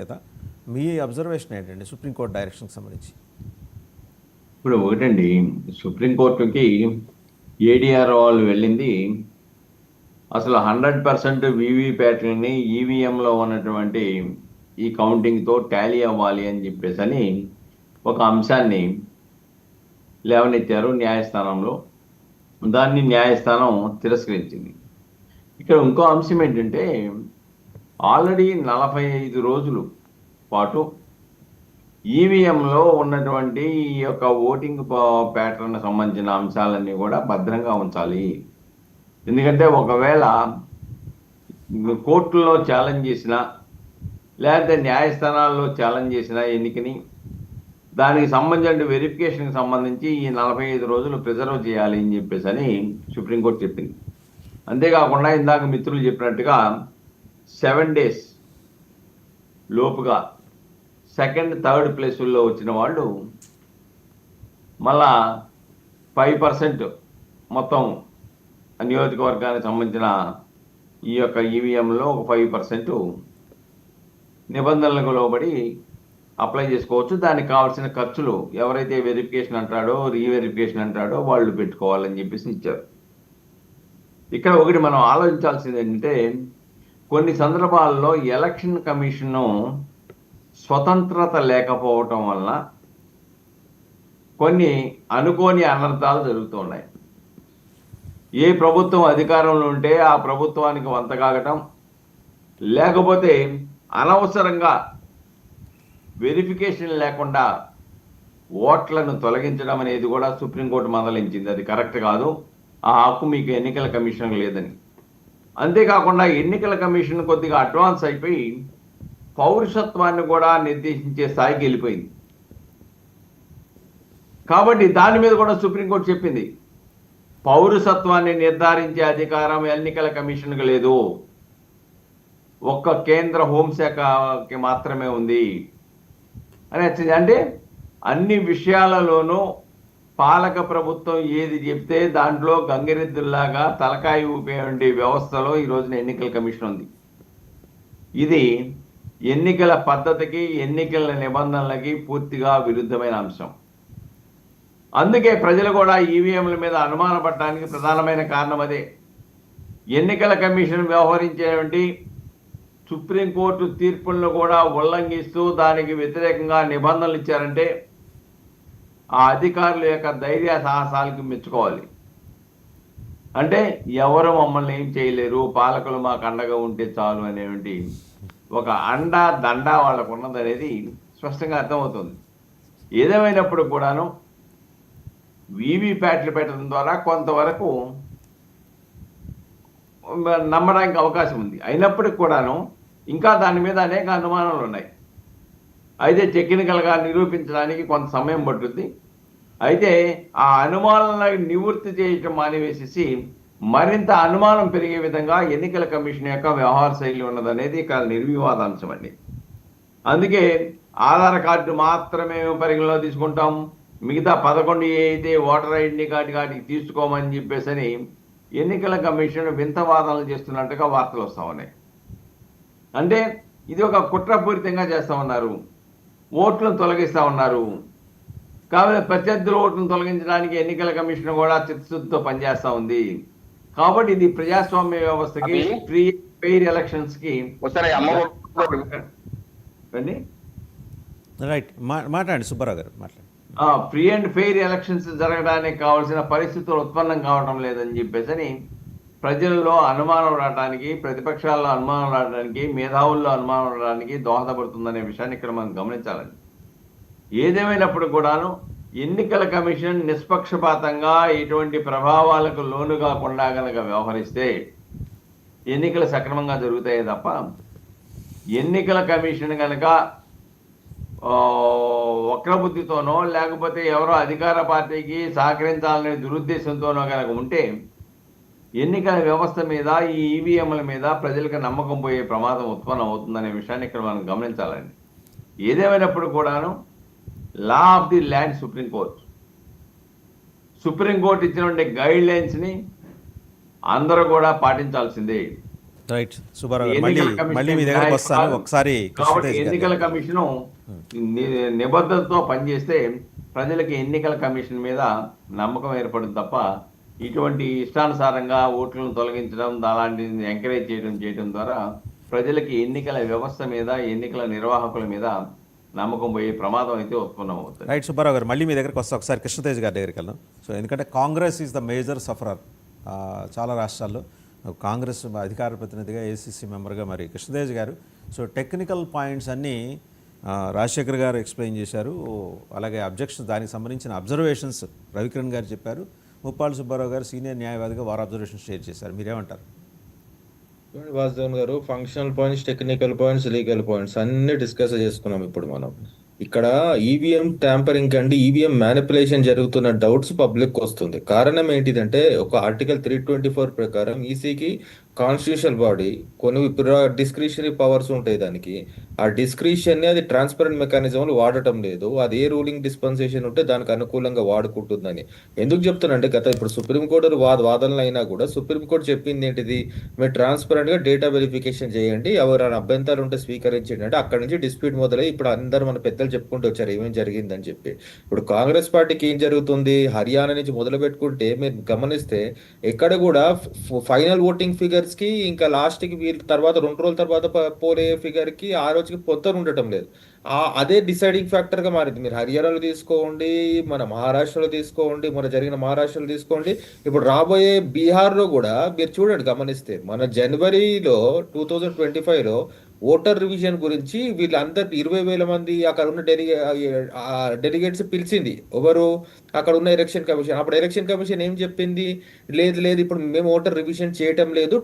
లేదా మీ అబ్జర్వేషన్ ఏంటండి సుప్రీంకోర్టు డైరెక్షన్కి సంబంధించి? ఇప్పుడు ఒకటండి, సుప్రీంకోర్టుకి ఏడీఆర్ వాళ్ళు వెళ్ళింది అసలు 100% వీవీప్యాట్లని ఈవీఎంలో ఉన్నటువంటి ఈ కౌంటింగ్తో టాలీ అవ్వాలి అని చెప్పేసి అని ఒక అంశాన్ని లేవనెత్తారు న్యాయస్థానంలో. దాన్ని న్యాయస్థానం తిరస్కరించింది. ఇక్కడ ఇంకో అంశం ఏంటంటే, ఆల్రెడీ 45 రోజులు పాటు ఈవీఎంలో ఉన్నటువంటి ఈ యొక్క ఓటింగ్ ప్యాటర్న్ సంబంధించిన అంశాలన్నీ కూడా భద్రంగా ఉంచాలి. ఎందుకంటే ఒకవేళ కోర్టుల్లో ఛాలెంజ్ చేసిన లేకపోతే న్యాయస్థానాల్లో ఛాలెంజ్ చేసిన ఎన్నికని దానికి సంబంధించిన వెరిఫికేషన్కి సంబంధించి ఈ 45 రోజులు ప్రిజర్వ్ చేయాలి అని చెప్పేసి అని సుప్రీంకోర్టు చెప్పింది. అంతేకాకుండా ఇందాక మిత్రులు చెప్పినట్టుగా 7 days లోపుగా సెకండ్ థర్డ్ ప్లేసుల్లో వచ్చిన వాళ్ళు మళ్ళా 5% మొత్తం నియోజకవర్గానికి సంబంధించిన ఈ యొక్క ఈవీఎంలో ఒక 5% నిబంధనలకు లోబడి అప్లై చేసుకోవచ్చు. దానికి కావాల్సిన ఖర్చులు ఎవరైతే వెరిఫికేషన్ అంటాడో రీవెరిఫికేషన్ అంటాడో వాళ్ళు పెట్టుకోవాలని చెప్పేసి ఇచ్చారు. ఇక్కడ ఒకటి మనం ఆలోచించాల్సింది ఏంటంటే, కొన్ని సందర్భాల్లో ఎలక్షన్ కమిషను స్వతంత్రత లేకపోవటం వలన కొన్ని అనుకోని అనర్థాలు జరుగుతున్నాయి. ఏ ప్రభుత్వం అధికారంలో ఉంటే ఆ ప్రభుత్వానికి వంతకాగటం, లేకపోతే అనవసరంగా వెరిఫికేషన్ లేకుండా ఓట్లను తొలగించడం అనేది కూడా సుప్రీంకోర్టు మందలించింది. అది కరెక్ట్ కాదు, ఆ హక్కు మీకు ఎన్నికల కమిషన్ లేదని. అంతేకాకుండా ఎన్నికల కమిషన్ కొద్దిగా అడ్వాన్స్ అయిపోయి పౌరసత్వాన్ని కూడా నిర్దేశించే స్థాయికి వెళ్ళిపోయింది. కాబట్టి దాని మీద కూడా సుప్రీంకోర్టు చెప్పింది, పౌరసత్వాన్ని నిర్ధారించే అధికారం ఎన్నికల కమిషన్కి లేదు, ఒక్క కేంద్ర హోంశాఖకి మాత్రమే ఉంది అని వచ్చింది. అంటే అన్ని విషయాలలోనూ పాలక ప్రభుత్వం ఏది చెప్తే దాంట్లో గంగిరెద్దుల్లాగా తలకాయ ఊపే వ్యవస్థలో ఈ రోజున ఎన్నికల కమిషన్ ఉంది. ఇది ఎన్నికల పద్ధతికి ఎన్నికల నిబంధనలకి పూర్తిగా విరుద్ధమైన అంశం. అందుకే ప్రజలు కూడా ఈవీఎంల మీద అనుమానపడటానికి ప్రధానమైన కారణం అదే. ఎన్నికల కమిషన్ వ్యవహరించేటువంటి సుప్రీంకోర్టు తీర్పులను కూడా ఉల్లంఘిస్తూ దానికి వ్యతిరేకంగా నిబంధనలు ఇచ్చారంటే ఆ అధికారుల యొక్క ధైర్య సాహసాలకు మెచ్చుకోవాలి. అంటే ఎవరు మమ్మల్ని ఏం చేయలేరు, పాలకులు మాకు అండగా ఉంటే చాలు అనేటువంటి ఒక అండా దండా వాళ్ళకు ఉన్నదనేది స్పష్టంగా అర్థమవుతుంది. ఏదేమైనప్పుడు కూడాను వీవీప్యాట్లు పెట్టడం ద్వారా కొంతవరకు నమ్మడానికి అవకాశం ఉంది. అయినప్పటికి కూడాను ఇంకా దాని మీద అనేక అనుమానాలు ఉన్నాయి. అయితే టెక్నికల్గా నిరూపించడానికి కొంత సమయం పట్టుద్ది. అయితే ఆ అనుమానాలను నివృత్తి చేయటం మానివేసేసి మరింత అనుమానం పెరిగే విధంగా ఎన్నికల కమిషన్ యొక్క వ్యవహార శైలి ఉన్నదనేది ఇక్కడ నిర్వివాదాంశం అండి. అందుకే ఆధార్ కార్డు మాత్రమే పరిగణలో తీసుకుంటాం, మిగతా 11 అయితే ఓటర్ ఐడెంటిటీ కార్డు కాటికి తీసుకోమని చెప్పేసి ఎన్నికల కమిషన్ వింత వాదనలు చేస్తున్నట్టుగా వార్తలు వస్తూ ఉన్నాయి. అంటే ఇది ఒక కుట్రపూరితంగా చేస్తూ ఉన్నారు, ఓట్లను తొలగిస్తూ ఉన్నారు. కాబట్టి ప్రత్యర్థుల ఓట్లను తొలగించడానికి ఎన్నికల కమిషన్ కూడా చిత్తశుద్ధితో పనిచేస్తూ ఉంది. కాబట్టి ఇది ప్రజాస్వామ్య వ్యవస్థకి, ఫ్రీ ఫెయిర్ ఎలక్షన్స్ కి రైట్ మాట్లాడండి సుబ్బారావు గారు, మాట్లాడండి. ఫ్రీ అండ్ ఫెయిర్ ఎలక్షన్స్ జరగడానికి కావాల్సిన పరిస్థితులు ఉత్పన్నం కావడం లేదని చెప్పేసి ప్రజల్లో అనుమానం రావడానికి, ప్రతిపక్షాల్లో అనుమానం రావడానికి, మేధావుల్లో అనుమానం రావడానికి దోహదపడుతుందనే విషయాన్ని ఇక్కడ మనం గమనించాలండి. ఏదేమైనప్పుడు కూడాను ఎన్నికల కమిషన్ నిష్పక్షపాతంగా ఎటువంటి ప్రభావాలకు లోను కాకుండా కనుక వ్యవహరిస్తే ఎన్నికలు సక్రమంగా జరుగుతాయి తప్ప, ఎన్నికల కమిషన్ కనుక వక్రబుద్ధితోనో లేకపోతే ఎవరో అధికార పార్టీకి సహకరించాలనే దురుద్దేశంతోనో కనుక ఉంటే ఎన్నికల వ్యవస్థ మీద, ఈ ఈవీఎంల మీద ప్రజలకు నమ్మకం పోయే ప్రమాదం ఉత్పన్నం అవుతుందనే విషయాన్ని ఇక్కడ మనం గమనించాలండి. ఏదేమైనప్పుడు కూడాను law of the land supreme court ఇచ్చినటువంటి గైడ్ లైన్స్ని అందరూ కూడా పాటించాల్సిందే. రైట్ సుబ్బారావు గారు, మళ్ళీ ఎన్నికల కమిషన్ మళ్ళీ మీ దగ్గరకు మినహాయింపు వస్తాను. కాదు. ఒకసారి కాబట్టి కృష్ణతేజ్ గారి ఎన్నికల దగ్గరికి. కమిషను నిబద్ధతతో పనిచేస్తే ప్రజలకి ఎన్నికల కమిషన్ మీద నమ్మకం ఏర్పడుతుంది తప్ప ఇటువంటి ఇష్టానుసారంగా ఓట్లను తొలగించడం అలాంటిది ఎంకరేజ్ చేయడం ద్వారా ప్రజలకి ఎన్నికల వ్యవస్థ మీద ఎన్నికల నిర్వాహకుల మీద నమ్మకం పోయే ప్రమాదం అయితే ఉత్పన్నం అవుతుంది. రైట్ సుబ్బారావు గారు, మళ్ళీ మీ దగ్గరకు వస్తే ఒకసారి కృష్ణతేజ్ గారి దగ్గరికి వెళ్దాం. సో ఎందుకంటే Congress is the major sufferer చాలా రాష్ట్రాల్లో. కాంగ్రెస్ అధికార ప్రతినిధిగా, ఏసీసీ మెంబర్గా మరి కృష్ణతేజ్ గారు, సో టెక్నికల్ పాయింట్స్ అన్నీ రాజశేఖర్ గారు ఎక్స్ప్లెయిన్ చేశారు. అలాగే అబ్జెక్షన్స్, దానికి సంబంధించిన అబ్జర్వేషన్స్ రవికిరణ్ గారు చెప్పారు. ముప్పాళ్ళ సుబ్బారావు గారు సీనియర్ న్యాయవాదిగా వారు అబ్జర్వేషన్స్ షేర్ చేశారు. మీరేమంటారు? చూడండి వాసుదేవన్ గారు, functional points, technical points, legal points అన్ని డిస్కస్ చేసుకున్నాం. ఇప్పుడు మనం ఇక్కడ ఈవీఎం ట్యాంపరింగ్ అండి, ఈవీఎం మ్యానిపులేషన్ జరుగుతున్న డౌట్స్ పబ్లిక్ వస్తుంది. కారణం ఏంటిదంటే ఒక ఆర్టికల్ 324 ప్రకారం ఈసీకి కాన్స్టిట్యూషనల్ బాడీ కొన్ని డిస్క్రిషనరీ పవర్స్ ఉంటాయి. దానికి ఆ డిస్క్రిషన్ ని అది ట్రాన్స్పరెంట్ మెకానిజంలో వాడటం లేదు. అది ఏ రూలింగ్ డిస్పెన్సేషన్ ఉంటే దానికి అనుకూలంగా వాడుకుంటుందని ఎందుకు చెప్తున్నానంటే, ఇప్పుడు సుప్రీంకోర్టు వాదనలు అయినా కూడా సుప్రీంకోర్టు చెప్పింది ఏంటిది, మీరు ట్రాన్స్పరెంట్ గా డేటా వెరిఫికేషన్ చేయండి, ఎవరైనా అభ్యంతరాలు ఉంటే స్వీకరించండి అంటే అక్కడ నుంచి డిస్ప్యూట్ మొదలై ఇప్పుడు అందరు మన పెద్దలు చెప్పుకుంటూ వచ్చారు ఏమేం జరిగిందని చెప్పి. ఇప్పుడు కాంగ్రెస్ పార్టీకి ఏం జరుగుతుంది, హర్యానా నుంచి మొదలు పెట్టుకుంటే మీరు గమనిస్తే ఎక్కడ కూడా ఫైనల్ ఓటింగ్ ఫిగర్స్ కి ఇంకా లాస్ట్ కి వీళ్ళ తర్వాత 2 రోజుల తర్వాత పోలే ఫిగర్ కి ఆ రోజుకి పొత్తు ఉండటం లేదు. అదే డిసైడింగ్ ఫ్యాక్టర్ గా మారింది. మీరు హర్యానాలో తీసుకోండి, మన మహారాష్ట్రలో తీసుకోండి, మన జరిగిన మహారాష్ట్రలో తీసుకోండి, ఇప్పుడు రాబోయే బీహార్ లో కూడా మీరు చూడండి గమనిస్తే మన జనవరిలో 2025లో ఓటర్ రివిజన్ గురించి వీళ్ళందరు 20,000 మంది అక్కడ ఉన్న డెలిగేట్స్ పిలిచింది ఎవరు, అక్కడ ఉన్న ఎలక్షన్ కమిషన్. అప్పుడు ఎలక్షన్ కమిషన్ ఏం చెప్పింది, లేదు లేదు ఇప్పుడు మేము ఓటర్ రివిజన్ చేయటం లేదు,